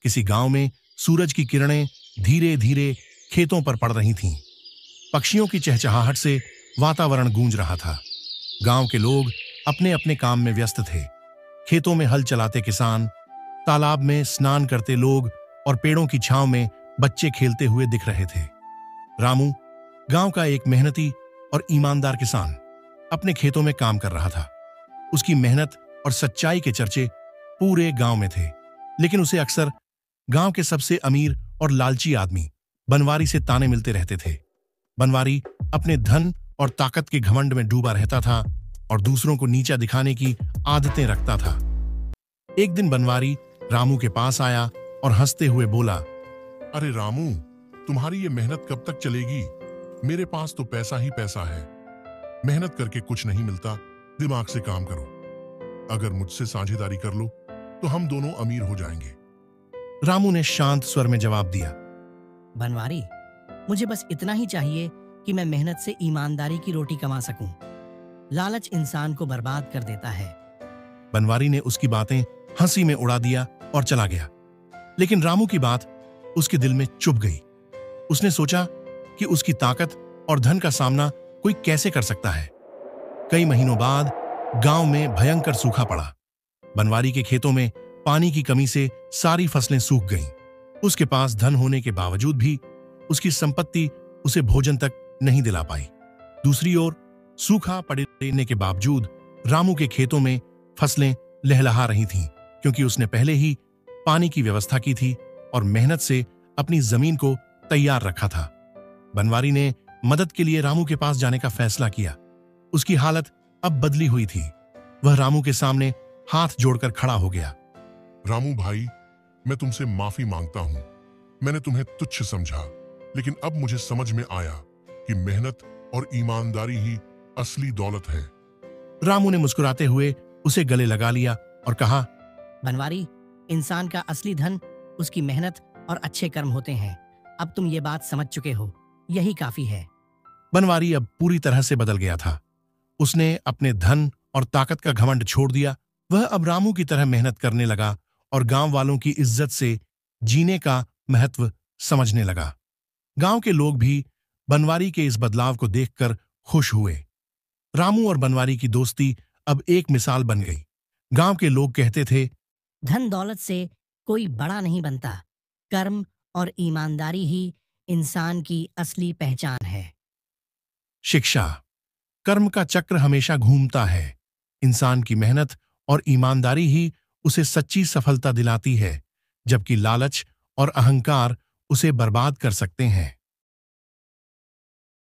किसी गांव में सूरज की किरणें धीरे धीरे खेतों पर पड़ रही थीं। पक्षियों की चहचहाहट से वातावरण गूंज रहा था। गांव के लोग अपने अपने काम में व्यस्त थे। खेतों में हल चलाते किसान, तालाब में स्नान करते लोग और पेड़ों की छांव में बच्चे खेलते हुए दिख रहे थे। रामू, गांव का एक मेहनती और ईमानदार किसान, अपने खेतों में काम कर रहा था। उसकी मेहनत और सच्चाई के चर्चे पूरे गांव में थे, लेकिन उसे अक्सर गांव के सबसे अमीर और लालची आदमी बनवारी से ताने मिलते रहते थे। बनवारी अपने धन और ताकत के घमंड में डूबा रहता था और दूसरों को नीचा दिखाने की आदतें रखता था। एक दिन बनवारी रामू के पास आया और हंसते हुए बोला, अरे रामू, तुम्हारी ये मेहनत कब तक चलेगी? मेरे पास तो पैसा ही पैसा है। मेहनत करके कुछ नहीं मिलता, दिमाग से काम करो। अगर मुझसे साझेदारी कर लो तो हम दोनों अमीर हो जाएंगे। रामू ने शांत स्वर में जवाब दिया, बनवारी, मुझे बस इतना ही चाहिए कि मैं मेहनत से ईमानदारी की रोटी कमा सकूं। लालच इंसान को बर्बाद कर देता है। बनवारी ने उसकी बातें हंसी में उड़ा दिया और चला गया। लेकिन रामू की बात उसके दिल में चुभ गई। उसने सोचा कि उसकी ताकत और धन का सामना कोई कैसे कर सकता है। कई महीनों बाद गांव में भयंकर सूखा पड़ा। बनवारी के खेतों में पानी की कमी से सारी फसलें सूख गईं। उसके पास धन होने के बावजूद भी उसकी संपत्ति उसे भोजन तक नहीं दिला पाई। दूसरी ओर सूखा पड़े रहने के बावजूद रामू के खेतों में फसलें लहलहा रही थीं, क्योंकि उसने पहले ही पानी की व्यवस्था की थी और मेहनत से अपनी जमीन को तैयार रखा था। बनवारी ने मदद के लिए रामू के पास जाने का फैसला किया। उसकी हालत अब बदली हुई थी। वह रामू के सामने हाथ जोड़कर खड़ा हो गया। रामू भाई, मैं तुमसे माफी मांगता हूं। मैंने तुम्हें तुच्छ समझा, लेकिन अब मुझे समझ में आया कि मेहनत और ईमानदारी ही असली दौलत है। रामू ने मुस्कुराते हुए उसे गले लगा लिया और कहा, बनवारी, इंसान का असली धन उसकी मेहनत और अच्छे कर्म होते हैं। अब तुम ये बात समझ चुके हो, यही काफी है। बनवारी अब पूरी तरह से बदल गया था। उसने अपने धन और ताकत का घमंड छोड़ दिया। वह अब रामू की तरह मेहनत करने लगा और गांव वालों की इज्जत से जीने का महत्व समझने लगा। गांव के लोग भी बनवारी के इस बदलाव को देखकर खुश हुए। रामू और बनवारी की दोस्ती अब एक मिसाल बन गई। गांव के लोग कहते थे, धन दौलत से कोई बड़ा नहीं बनता। कर्म और ईमानदारी ही इंसान की असली पहचान है। शिक्षा, कर्म का चक्र हमेशा घूमता है। इंसान की मेहनत और ईमानदारी ही उसे सच्ची सफलता दिलाती है, जबकि लालच और अहंकार उसे बर्बाद कर सकते हैं।